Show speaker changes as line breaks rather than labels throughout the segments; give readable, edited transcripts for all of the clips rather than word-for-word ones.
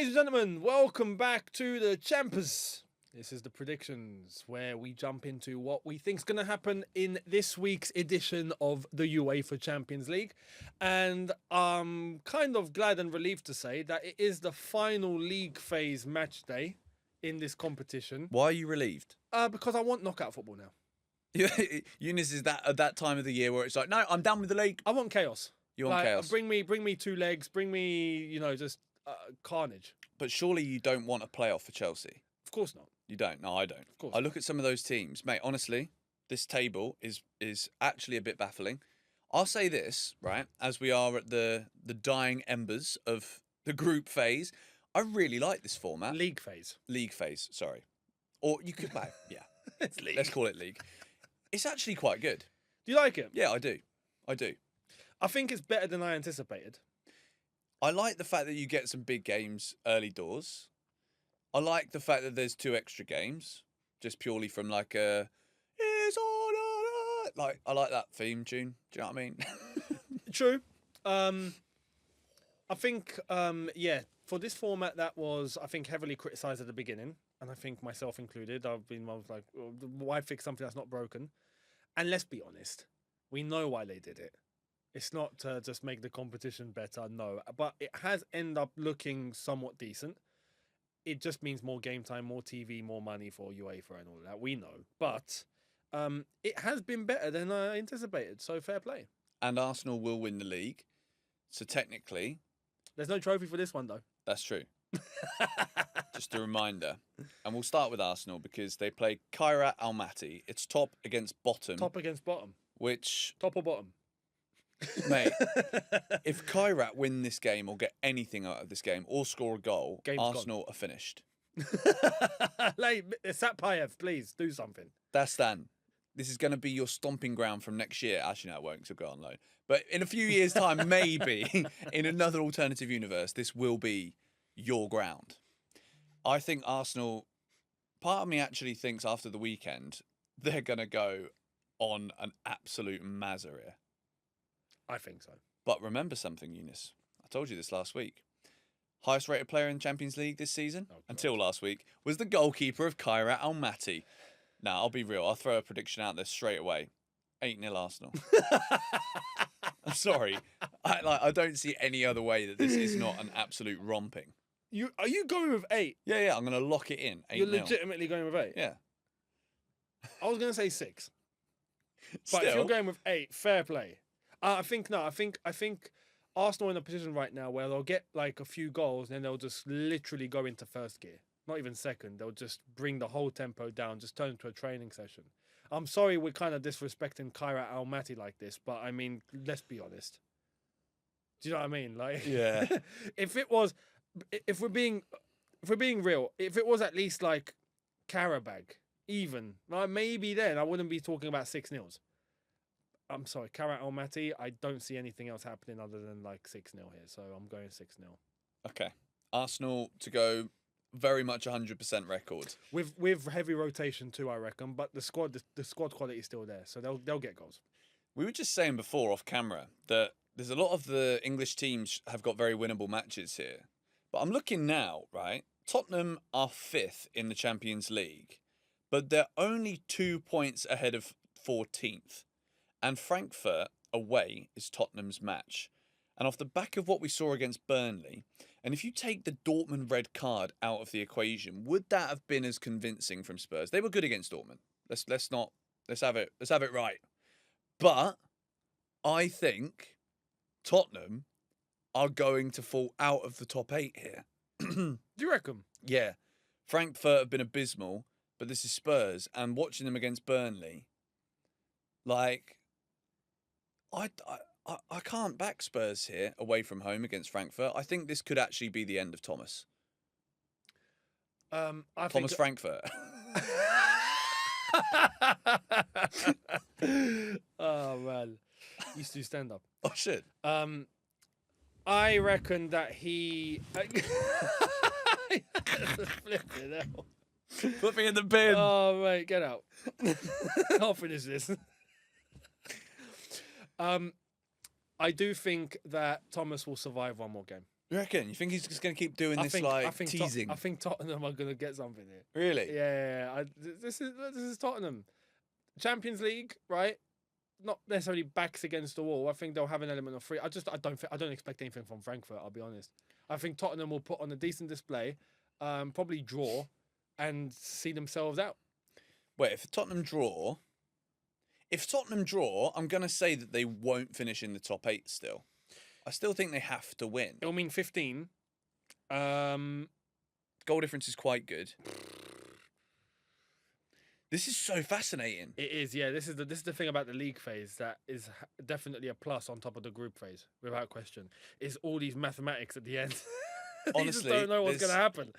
Ladies and gentlemen, welcome back to the Champers. This is the predictions where we jump into what we think is going to happen in this week's edition of the UEFA Champions League. And I'm kind of glad and relieved to say that it is the final league phase match day in this competition.
Why are you relieved?
Because I want knockout football now.
Eunice is that at that time of the year where it's like, no, I'm done with the league.
I want chaos.
You want chaos?
Bring me two legs. Bring me, just carnage.
But surely you don't want a playoff for Chelsea.
Of course not.
You don't. No, I don't.
Of course
I
not.
look at some of those teams, mate. Honestly, this table is actually a bit baffling. I'll say this, right? As we are at the dying embers of the group phase, I really like this format.
League phase.
League phase. Sorry, or you could, yeah.
It's league.
Let's call it league. It's actually quite good.
Do you like it?
Yeah, I do. I do.
I think it's better than I anticipated.
I like the fact that you get some big games early doors. I like the fact that there's 2 extra games, just purely from like a I like that theme tune. Do you know what I mean?
True. I think for this format that was heavily criticised at the beginning, and I think myself included. I was like, why fix something that's not broken? And let's be honest, we know why they did it. It's not to just make the competition better, no. But it has ended up looking somewhat decent. It just means more game time, more TV, more money for UEFA and all that. We know. But it has been better than I anticipated. So fair play.
And Arsenal will win the league. So technically...
There's no trophy for this one, though.
That's true. Just a reminder. And we'll start with Arsenal because they play Kairat Almaty. It's top against bottom.
Top against bottom.
Which...
Top or bottom?
Mate, if Kairat win this game or get anything out of this game or score a goal,
Game's
Arsenal are finished.
Like, Satpayev, please do something.
That's done. This is going to be your stomping ground from next year. Actually, no, it won't because it'll go on loan. But in a few years' time, maybe, in another alternative universe, this will be your ground. I think Arsenal, part of me actually thinks after the weekend, they're going to go on an absolute mazza here.
I think so.
But remember something, Eunice. I told you this last week. Highest rated player in the Champions League this season, until last week, was the goalkeeper of Kairat Almaty. Now, I'll be real. I'll throw a prediction out there straight away. 8-0 Arsenal. I'm sorry. I don't see any other way that this is not an absolute romping.
Are you going with 8?
Yeah. I'm going to lock it in. 8-0.
You're legitimately going with 8?
Yeah.
I was going to say 6. But
Still,
if you're going with 8, fair play. I think Arsenal are in a position right now where they'll get like a few goals and then they'll just literally go into first gear. Not even second. They'll just bring the whole tempo down, just turn into a training session. I'm sorry we're kind of disrespecting Kairat Almaty like this, but I mean, let's be honest. Do you know what I mean? Like,
yeah.
if we're being real, if it was at least like Qarabag, even, like maybe then I wouldn't be talking about 6-0s. I'm sorry, Kairat Almaty, I don't see anything else happening other than like 6-0 here, so I'm going 6-0.
Okay. Arsenal to go very much 100% record.
With heavy rotation too, I reckon, but the squad quality is still there, so they'll get goals.
We were just saying before off camera that there's a lot of the English teams have got very winnable matches here. But I'm looking now, right? Tottenham are 5th in the Champions League, but they're only 2 points ahead of 14th. And Frankfurt away is Tottenham's match. And off the back of what we saw against Burnley, and if you take the Dortmund red card out of the equation, would that have been as convincing from Spurs? They were good against Dortmund. Let's have it right. But I think Tottenham are going to fall out of the top 8 here.
Do you reckon?
Yeah. Frankfurt have been abysmal, but this is Spurs, and watching them against Burnley, like, I can't back Spurs here away from home against Frankfurt. I think this could actually be the end of Thomas. Thomas Frankfurt.
Oh man, used to stand up.
Oh shit.
I reckon that he. Flipping out.
Put me in the bin.
Oh mate, get out. I'll finish this. I do think that Thomas will survive one more game.
You reckon? You think he's just going to keep doing this teasing?
I think Tottenham are going to get something here.
Really?
Yeah. This is Tottenham. Champions League, right? Not necessarily backs against the wall. I think they'll have an element of free. I don't expect anything from Frankfurt. I'll be honest. I think Tottenham will put on a decent display, probably draw, and see themselves out.
Wait, if Tottenham draw, I'm going to say that they won't finish in the top 8 still. I still think they have to win.
It'll mean 15.
Goal difference is quite good. This is so fascinating.
It is, yeah. This is the thing about the league phase that is definitely a plus on top of the group phase, without question. Is all these mathematics at the end.
Honestly,
you just don't know what's going to happen.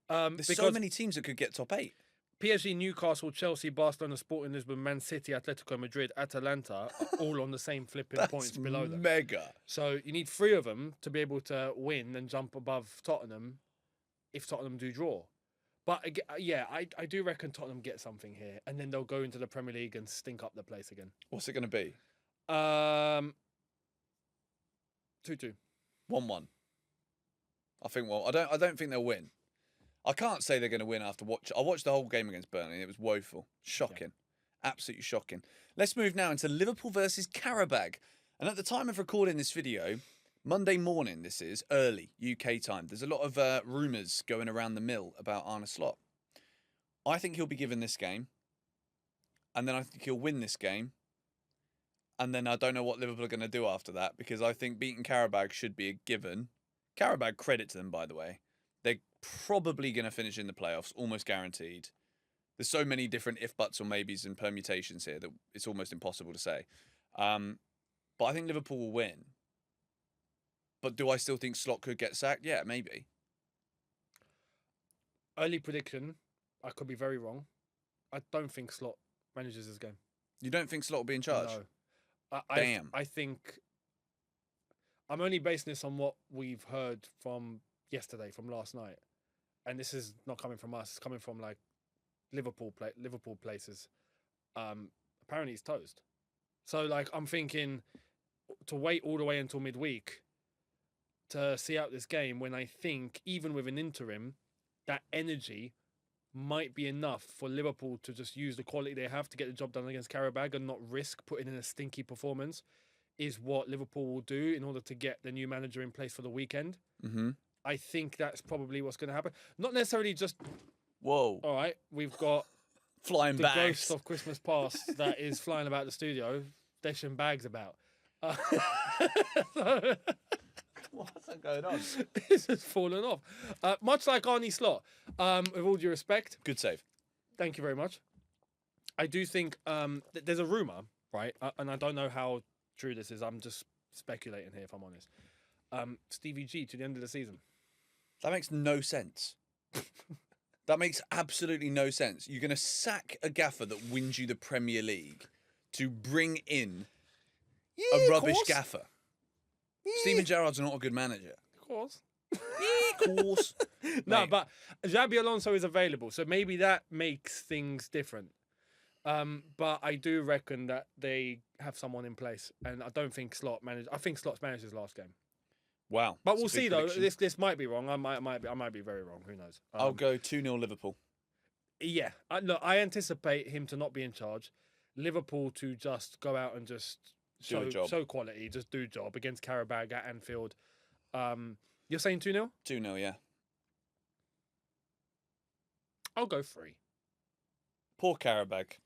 There's so many teams that could get top 8.
PSG, Newcastle, Chelsea, Barcelona, Sporting Lisbon, Man City, Atletico Madrid, Atalanta are all on the same flipping points below them.
Mega.
So you need 3 of them to be able to win and jump above Tottenham if Tottenham do draw. But yeah, I do reckon Tottenham get something here, and then they'll go into the Premier League and stink up the place again.
What's it going to be?
2-2.
1-1. I think. Well, I don't think they'll win. I can't say they're going to win after watch. I watched the whole game against Burnley. It was woeful, shocking, absolutely shocking. Let's move now into Liverpool versus Qarabag. And at the time of recording this video, Monday morning, this is early UK time. There's a lot of rumours going around the mill about Arne Slot. I think he'll be given this game, and then I think he'll win this game, and then I don't know what Liverpool are going to do after that, because I think beating Qarabag should be a given. Qarabag, credit to them, by the way. They're probably going to finish in the playoffs, almost guaranteed. There's so many different if, buts, or maybes and permutations here that it's almost impossible to say. But I think Liverpool will win. But do I still think Slot could get sacked? Yeah, maybe.
Early prediction. I could be very wrong. I don't think Slot manages this game.
You don't think Slot will be in charge?
No.
Damn.
I think... I'm only basing this on what we've heard from yesterday, from last night. And this is not coming from us. It's coming from, like, Liverpool places. Apparently he's toast. So, like, I'm thinking to wait all the way until midweek to see out this game, when I think, even with an interim, that energy might be enough for Liverpool to just use the quality they have to get the job done against Qarabag and not risk putting in a stinky performance, is what Liverpool will do in order to get the new manager in place for the weekend.
Mm-hmm.
I think that's probably what's going to happen. Not necessarily just...
Whoa.
All right, we've got...
Flying
the
bags.
ghost of Christmas past that is flying about the studio, dashing bags about.
What's that going on?
It's just fallen off. Much like Arne Slot, with all due respect.
Good save.
Thank you very much. I do think there's a rumour, right? And I don't know how true this is. I'm just speculating here, if I'm honest. Stevie G to the end of the season.
That makes no sense. That makes absolutely no sense. You're going to sack a gaffer that wins you the Premier League to bring in a rubbish gaffer. Steven Gerrard's not a good manager.
Of course.
Of course.
No, but Xabi Alonso is available, so maybe that makes things different. But I do reckon that they have someone in place, and I don't think Slot managed. I think Slot's managed his last game.
Wow.
But we'll see though. This might be wrong. I might be very wrong. Who knows?
I'll go 2-0 Liverpool.
Yeah. Look, I anticipate him to not be in charge. Liverpool to just go out and just show quality, just do job against Qarabag at Anfield. You're saying 2-0?
2-0, yeah.
I'll go 3.
Poor Qarabag.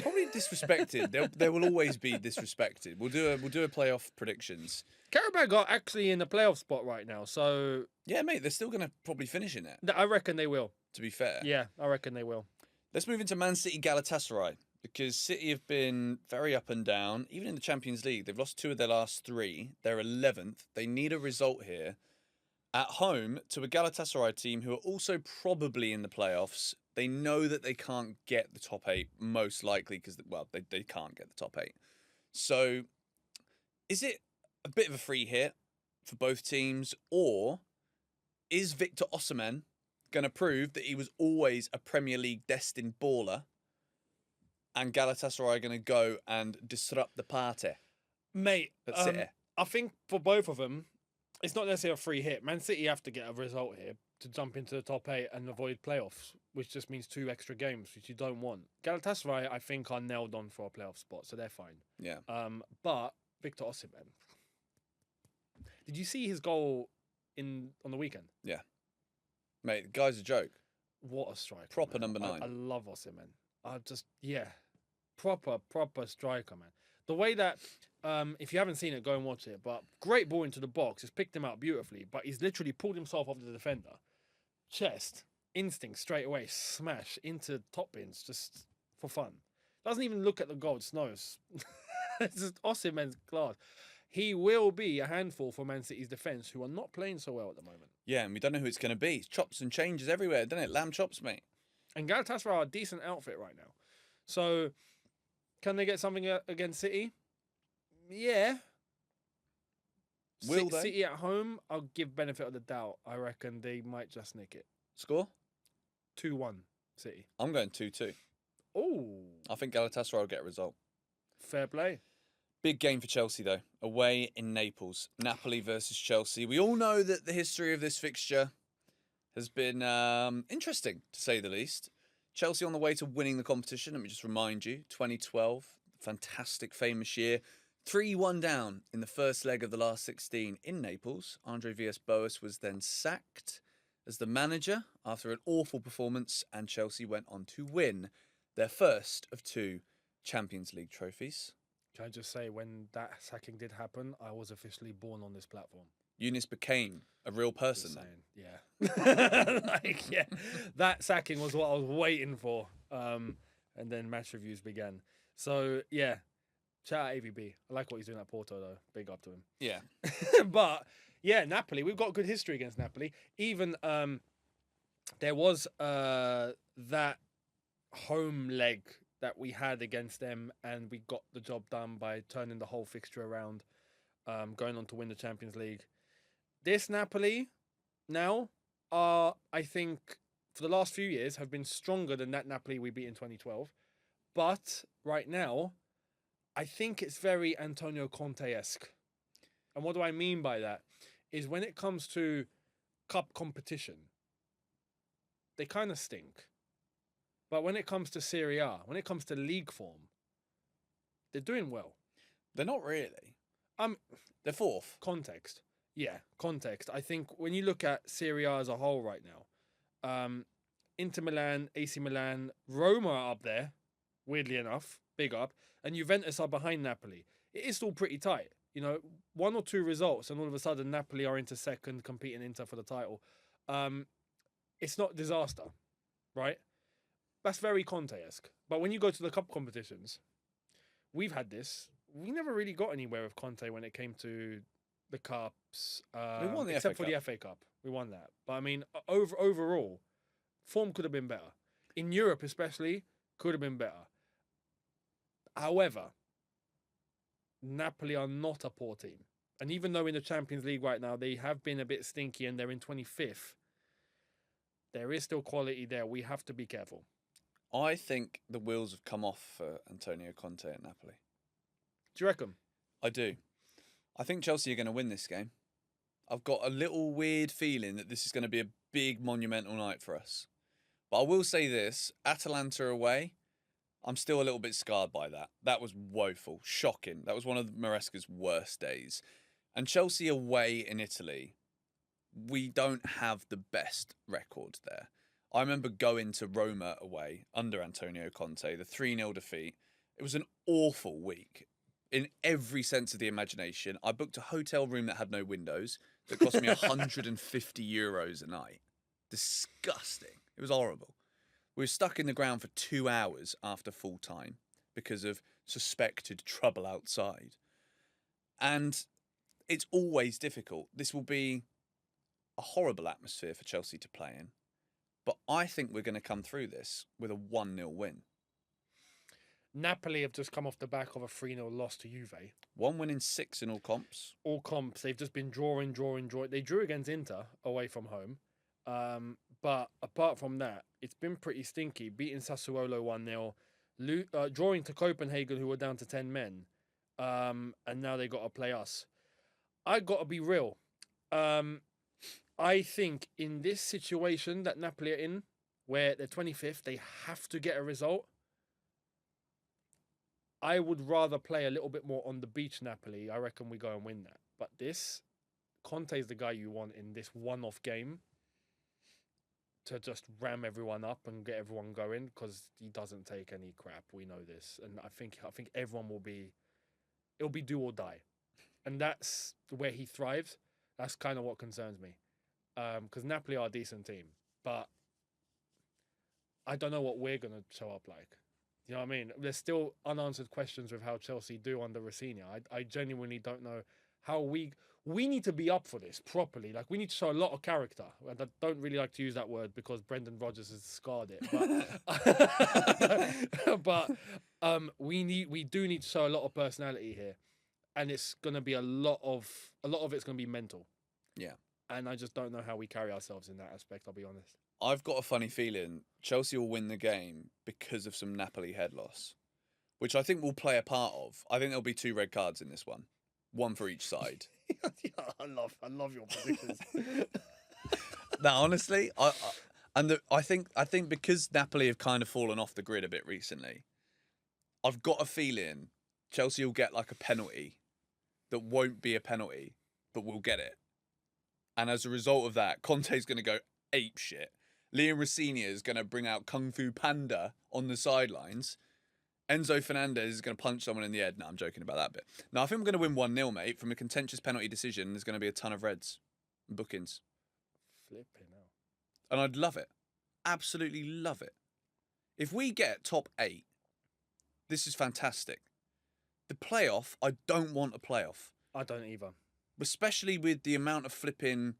Probably disrespected. They will always be disrespected. We'll do a playoff predictions.
Qarabag are actually in the playoff spot right now, so
yeah, mate, they're still gonna probably finish in it.
I reckon they will.
To be fair,
yeah, I reckon they will.
Let's move into Man City Galatasaray, because City have been very up and down. Even in the Champions League, they've lost 2 of their last 3. They're 11th. They need a result here at home to a Galatasaray team who are also probably in the playoffs. They know that they can't get the top 8, most likely, because, well, they can't get the top 8. So, is it a bit of a free hit for both teams, or is Victor Osimhen going to prove that he was always a Premier League destined baller, and Galatasaray are going to go and disrupt the party?
Mate,
That's it.
I think for both of them, it's not necessarily a free hit. Man City have to get a result here to jump into the top 8 and avoid playoffs, which just means 2 extra games, which you don't want. Galatasaray, I think, are nailed on for a playoff spot, so they're fine.
Yeah.
But Victor Osimhen, did you see his goal on the weekend?
Yeah. Mate, the guy's a joke.
What a striker.
Proper
man.
number 9.
I love Osimhen. Proper striker, man. The way that, if you haven't seen it, go and watch it. But great ball into the box. He's picked him out beautifully. But he's literally pulled himself off the defender. Chest, instinct, straight away, smash into top bins just for fun. Doesn't even look at the goal, just knows. It's just Osimhen's class. He will be a handful for Man City's defence, who are not playing so well at the moment.
Yeah, and we don't know who it's going to be. Chops and changes everywhere, doesn't it? Lamb chops, mate.
And Galatasaray are a decent outfit right now. So, can they get something against City? Yeah.
Will they?
City at home, I'll give benefit of the doubt. I reckon they might just nick it.
Score?
2-1 City.
I'm going 2-2.
Oh.
I think Galatasaray will get a result.
Fair play.
Big game for Chelsea, though. Away in Naples. Napoli versus Chelsea. We all know that the history of this fixture has been interesting, to say the least. Chelsea on the way to winning the competition. Let me just remind you, 2012, fantastic, famous year. 3-1 down in the first leg of the last 16 in Naples. Andre Villas-Boas was then sacked as the manager after an awful performance, and Chelsea went on to win their first of 2 Champions League trophies.
Can I just say, when that sacking did happen, I was officially born on this platform.
Eunice became a real person then.
Yeah. That sacking was what I was waiting for. And then match reviews began. So, yeah, shout out AVB. I like what he's doing at Porto, though. Big up to him.
Yeah.
But, yeah, Napoli, we've got good history against Napoli. Even there was that home leg that we had against them, and we got the job done by turning the whole fixture around, going on to win the Champions League. This Napoli now are, I think, for the last few years, have been stronger than that Napoli we beat in 2012. But right now, I think it's very Antonio Conte-esque. And what do I mean by that? Is when it comes to cup competition, they kind of stink. But when it comes to Serie A, when it comes to league form, they're doing well.
They're not really. They're 4th.
Context. Yeah, context. I think when you look at Serie A as a whole right now, Inter Milan, AC Milan, Roma are up there, weirdly enough, big up, and Juventus are behind Napoli. It is still pretty tight. You know, 1 or 2 results, and all of a sudden Napoli are into second, competing Inter for the title. It's not disaster, right? That's very Conte-esque. But when you go to the cup competitions, we've had this. We never really got anywhere with Conte when it came to the cups.
We won the
except
FA
for the FA Cup. We won that. But I mean, overall, form could have been better. In Europe especially, could have been better. However, Napoli are not a poor team. And even though in the Champions League right now, they have been a bit stinky and they're in 25th, there is still quality there. We have to be careful.
I think the wheels have come off for Antonio Conte at Napoli.
Do you reckon?
I do. I think Chelsea are going to win this game. I've got a little weird feeling that this is going to be a big monumental night for us. But I will say this, Atalanta away, I'm still a little bit scarred by that. That was woeful, shocking. That was one of Maresca's worst days. And Chelsea away in Italy, we don't have the best record there. I remember going to Roma away under Antonio Conte, the 3-0 defeat. It was an awful week in every sense of the imagination. I booked a hotel room that had no windows that cost me €150 a night. Disgusting. It was horrible. We were stuck in the ground for 2 hours after full time because of suspected trouble outside. And it's always difficult. This will be a horrible atmosphere for Chelsea to play in. But I think we're going to come through this with a 1-0 win.
Napoli have just come off the back of a 3-0 loss to Juve.
1 win in 6 in all comps.
All comps. They've just been drawing. They drew against Inter away from home. But apart from that, it's been pretty stinky. Beating Sassuolo 1-0. Drawing to Copenhagen, who were down to 10 men. And now they got to play us. I got to be real. I think in this situation that Napoli are in, where they're 25th, they have to get a result. I would rather play a little bit more on the beach Napoli. I reckon we go and win that. But this, Conte is the guy you want in this one-off game to just ram everyone up and get everyone going, because he doesn't take any crap. We know this. And I think everyone it'll be do or die. And that's where he thrives. That's kind of what concerns me. Because Napoli are a decent team, but I don't know what we're going to show up like. You know what I mean? There's still unanswered questions with how Chelsea do under Rossini. I genuinely don't know how we need to be up for this properly. Like, we need to show a lot of character. And I don't really like to use that word because Brendan Rodgers has scarred it. But, we do need to show a lot of personality here, and it's going to be a lot of it's going to be mental.
Yeah.
And I just don't know how we carry ourselves in that aspect, I'll be honest.
I've got a funny feeling Chelsea will win the game because of some Napoli head loss, which I think will play a part of. I think there'll be 2 red cards in this one for each side.
Yeah, I love your predictions.
Now, honestly, I think because Napoli have kind of fallen off the grid a bit recently, I've got a feeling Chelsea will get like a penalty that won't be a penalty, but we'll get it. And as a result of that, Conte's going to go ape shit. Liam Rossini is going to bring out Kung Fu Panda on the sidelines. Enzo Fernandez is going to punch someone in the head. No, I'm joking about that bit. No, I think we're going to win 1-0, mate. From a contentious penalty decision, there's going to be a ton of reds and bookings.
Flipping out.
And I'd love it. Absolutely love it. If we get top 8, this is fantastic. The playoff, I don't want a playoff.
I don't either.
Especially with the amount of flipping,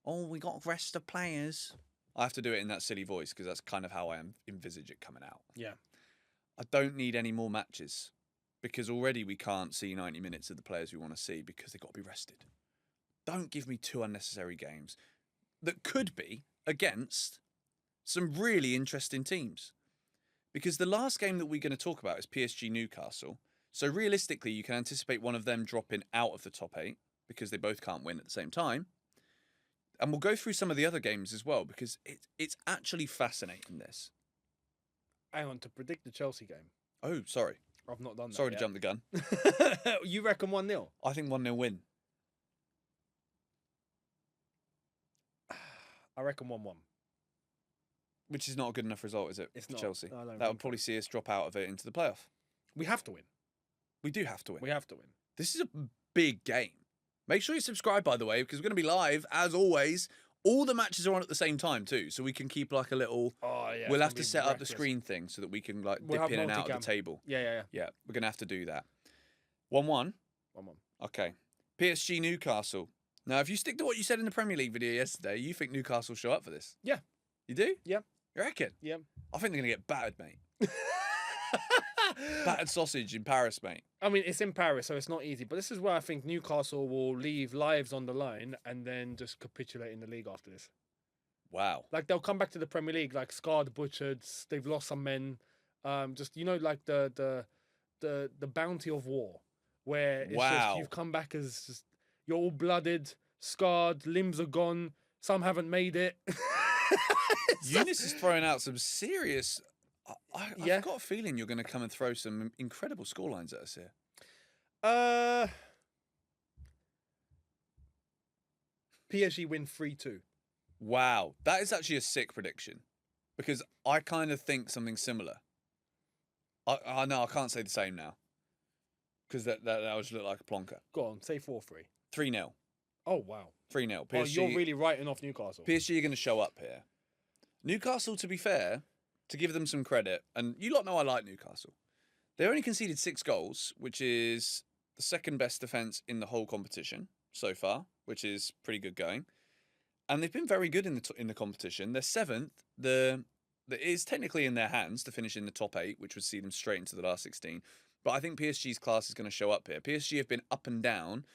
we got a rest of players. I have to do it in that silly voice because that's kind of how I envisage it coming out.
Yeah.
I don't need any more matches because already we can't see 90 minutes of the players we want to see because they've got to be rested. Don't give me 2 unnecessary games that could be against some really interesting teams. Because the last game that we're going to talk about is PSG Newcastle. So realistically, you can anticipate one of them dropping out of the top 8 because they both can't win at the same time. And we'll go through some of the other games as well because it's actually fascinating, this.
Hang on, to predict the Chelsea game.
Oh, sorry.
I've not done that
Sorry
yet.
to jump the gun.
You reckon 1-0?
I think 1-0 win.
I reckon 1-1.
Which is not a good enough result, is it,
It's
for
not.
Chelsea?
I don't
That would
think
probably see us drop out of it into the playoff.
We have to win.
We do have to win.
We have to win.
This is a big game. Make sure you subscribe, by the way, because we're going to be live, as always. All the matches are on at the same time, too, so we can keep like a little...
Oh, yeah.
We'll have to set up the screen thing so that we can like
We'll
dip
have
in and out of
multicam.
the table.
Yeah.
Yeah, we're going to have to do that. 1-1.
1-1.
Okay. PSG Newcastle. Now, if you stick to what you said in the Premier League video yesterday, you think Newcastle show up for this?
Yeah.
You do?
Yeah.
You reckon?
Yeah.
I think they're going to get battered, mate. Battered sausage in Paris, mate.
I mean, it's in Paris, so it's not easy. But this is where I think Newcastle will leave lives on the line and then just capitulate in the league after this.
Wow.
Like, they'll come back to the Premier League, like, scarred, butchered. They've lost some men. Just, you know, like the bounty of war, where it's just you've come back as just, you're all blooded, scarred, limbs are gone. Some haven't made it.
Eunice is throwing out some serious... I've
Yeah.
got a feeling you're going to come and throw some incredible scorelines at us here.
PSG win 3-2.
Wow. That is actually a sick prediction because I kind of think something similar. I know I can't say the same now because that would just look like a plonker.
Go on, say 4-3.
3-0.
Oh, wow.
3-0.
Oh, you're really writing off Newcastle.
PSG are going to show up here. Newcastle, to be fair, to give them some credit, and you lot know I like Newcastle. They only conceded 6 goals, which is the second best defence in the whole competition so far, which is pretty good going. And they've been very good in the competition. They're 7th. It is technically in their hands to finish in the top 8, which would see them straight into the last 16. But I think PSG's class is going to show up here. PSG have been up and down.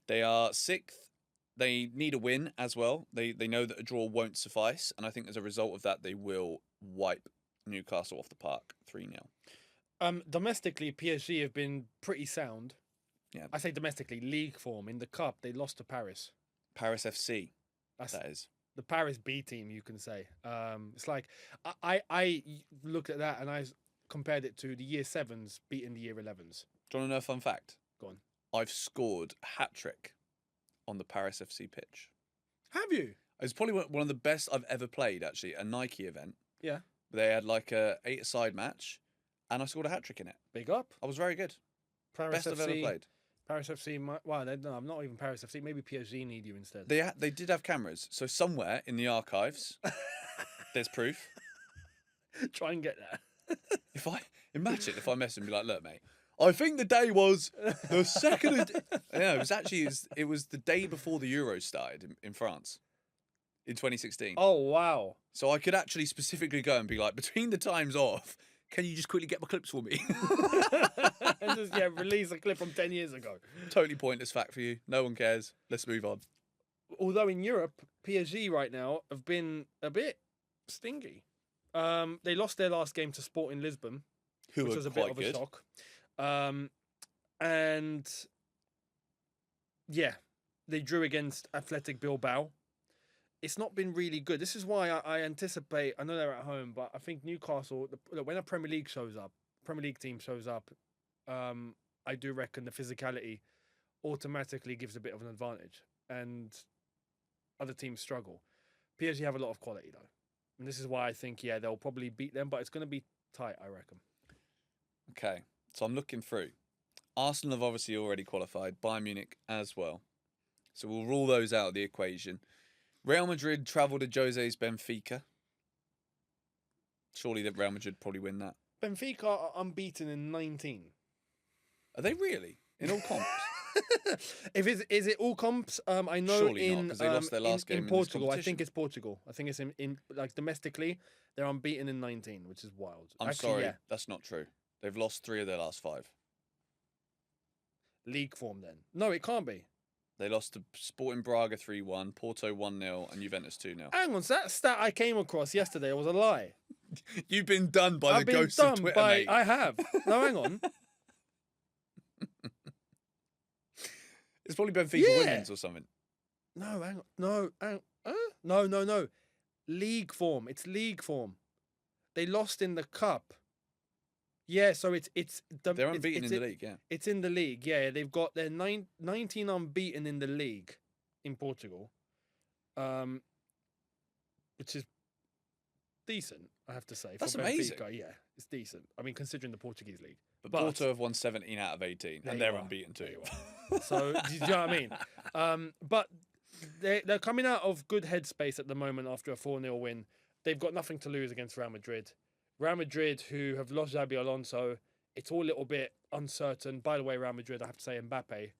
They are 6th. They need a win as well. They know that a draw won't suffice. And I think as a result of that, they will wipe Newcastle off the park 3-0.
Domestically, PSG have been pretty sound.
Yeah.
I say domestically, league form. In the cup, they lost to Paris.
Paris FC.
That's
That is.
the Paris B team, you can say. It's like I looked at that and I compared it to the year 7s beating the year 11s.
Do you want to know a fun fact?
Go on.
I've scored a hat-trick on the Paris FC pitch.
Have you?
It's probably one of the best I've ever played, actually, a Nike event.
Yeah.
They had like a 8-a-side match, and I scored a hat-trick in it.
Big up.
I was very good.
Paris
Best
FC,
I've ever played.
Paris FC, wow, no, I'm not even Paris FC. Maybe PSG need you instead.
They did have cameras, so somewhere in the archives, there's proof.
Try and get that.
Imagine if I messaged and be like, look, mate, I think the day was the second. No, it was the day before the Euros started in France in 2016.
Oh wow!
So I could actually specifically go and be like, between the times of, can you just quickly get my clips for me?
And just release a clip from 10 years ago.
Totally pointless fact for you. No one cares. Let's move on.
Although in Europe, PSG right now have been a bit stingy. They lost their last game to Sporting Lisbon, which was a bit of a shock. And yeah, they drew against Athletic Bilbao. It's not been really good. This is why I anticipate. I know they're at home, but I think Newcastle. When a Premier League team shows up, I do reckon the physicality automatically gives a bit of an advantage, and other teams struggle. PSG have a lot of quality though, and this is why I think they'll probably beat them, but it's going to be tight, I reckon.
Okay, so I'm looking through. Arsenal have obviously already qualified. Bayern Munich as well, so we'll rule those out of the equation. Real Madrid travel to Jose's Benfica. Surely that Real Madrid probably win that.
Benfica are unbeaten in 19.
Are they really? In all comps?
Is it all comps? I know
Surely not, 'cause they lost their last game
in
in this
Portugal. I
competition.
think it's Portugal. I think it's in like domestically, they're unbeaten in 19, which is wild.
I'm
Actually,
sorry,
yeah.
that's not true. They've lost 3 of their last 5.
League form then. No, it can't be.
They lost to Sporting Braga 3-1, Porto 1-0, and Juventus 2-0.
Hang on, so that stat I came across yesterday was a lie.
You've been done by
I've
the
been
ghost of
done
Twitter,
by.
mate.
I have. No, hang on.
It's probably Benfica
Yeah.
Women's or something.
No, hang on. No. League form. It's league form. They lost in the cup. Yeah, so
They're unbeaten in the league, yeah.
It's in the league. Yeah, they've got their 19 unbeaten in the league in Portugal, which is decent, I have to say.
That's
for
amazing.
Benfica, yeah, it's decent. I mean, considering the Portuguese league.
But Porto have won 17 out of 18,
There
and
you
they're
are.
unbeaten
There
too.
you are. So, do you know what I mean? But they're coming out of good headspace at the moment after a 4-0 win. They've got nothing to lose against Real Madrid. Real Madrid, who have lost Xabi Alonso, it's all a little bit uncertain. By the way, Real Madrid, I have to say Mbappe.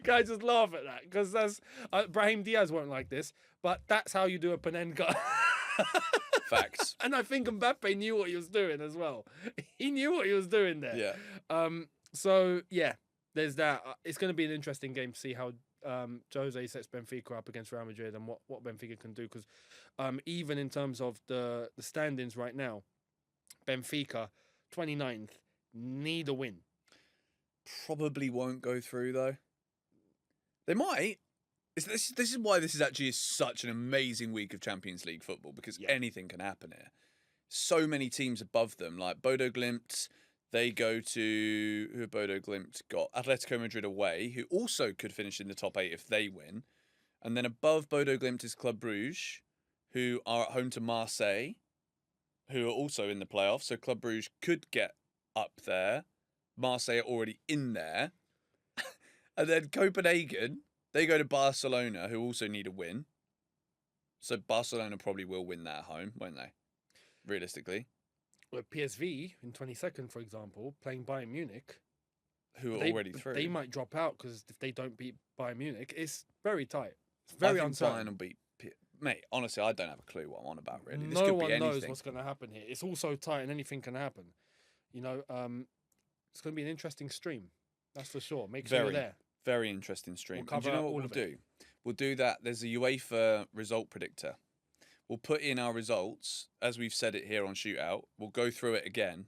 Guys just laugh at that because that's Brahim Diaz won't like this, but that's how you do a Panenka.
Facts.
And I think Mbappe knew what he was doing as well. He knew what he was doing there.
Yeah.
So yeah, there's that. It's going to be an interesting game to see how Jose sets Benfica up against Real Madrid and what Benfica can do. Because even in terms of the standings right now, Benfica 29th need a win.
Probably won't go through though. They might. This is why this is actually such an amazing week of Champions League football, because anything can happen here. So many teams above them, like Bodo Glimt, they go to... Who have Bodo Glimt got? Atletico Madrid away, who also could finish in the top 8 if they win. And then above Bodo Glimt is Club Brugge, who are at home to Marseille, who are also in the playoffs. So Club Brugge could get up there. Marseille are already in there. And then Copenhagen, they go to Barcelona, who also need a win. So Barcelona probably will win that at home, won't they? Realistically.
Well, PSV in 22nd, for example, playing Bayern Munich.
Who are already through.
They might drop out because if they don't beat Bayern Munich, it's very tight. It's very
I think
uncertain.
Bayern will beat... Mate, honestly, I don't have a clue what I'm on about, really. This
No
could be
one
anything.
knows what's going to happen here. It's all so tight and anything can happen. You know, it's going to be an interesting stream. That's for sure. Make sure you're there.
Very interesting stream.
We'll
And do you know
cover
what
all
we'll
of
do?
it.
We'll do that. There's a UEFA result predictor. We'll put in our results, as we've said it here on Shootout. We'll go through it again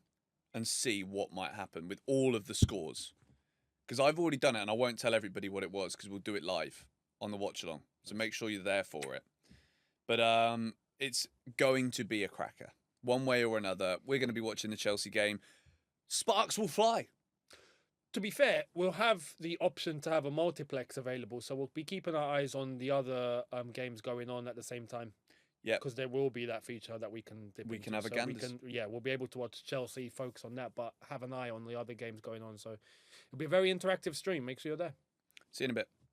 and see what might happen with all of the scores. because I've already done it, and I won't tell everybody what it was because we'll do it live on the watch along. So make sure you're there for it. But it's going to be a cracker, one way or another. We're going to be watching the Chelsea game. Sparks will fly.
To be fair, we'll have the option to have a multiplex available, so we'll be keeping our eyes on the other games going on at the same time.
Yeah,
because there will be that feature that we can dip
we can
into.
have a gander.
We'll be able to watch Chelsea, focus on that, but have an eye on the other games going on. So it'll be a very interactive stream. Make sure you're there.
See you in a bit.